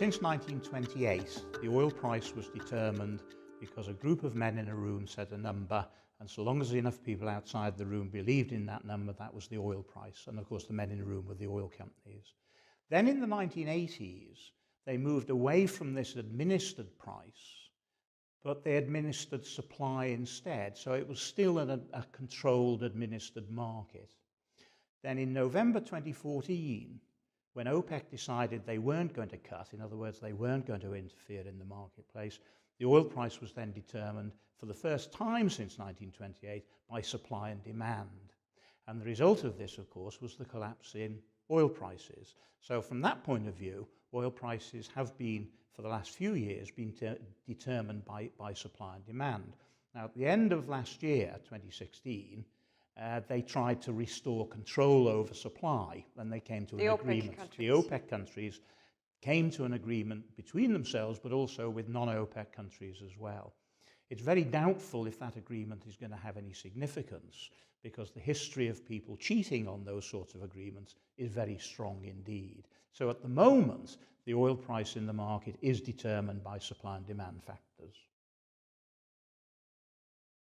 since 1928, the oil price was determined because a group of men in a room said a number, and so long as enough people outside the room believed in that number, that was the oil price. And of course, the men in the room were the oil companies. Then in the 1980s, they moved away from this administered price, but they administered supply instead. So it was still a controlled, administered market. Then in November 2014, when OPEC decided they weren't going to cut, in other words, they weren't going to interfere in the marketplace, the oil price was then determined for the first time since 1928 by supply and demand. And the result of this, of course, was the collapse in oil prices. So from that point of view, oil prices have been, for the last few years, been determined by supply and demand. Now, at the end of last year, 2016, they tried to restore control over supply when they came to an agreement. The OPEC countries came to an agreement between themselves, but also with non-OPEC countries as well. It's very doubtful if that agreement is going to have any significance, because the history of people cheating on those sorts of agreements is very strong indeed. So at the moment, the oil price in the market is determined by supply and demand factors.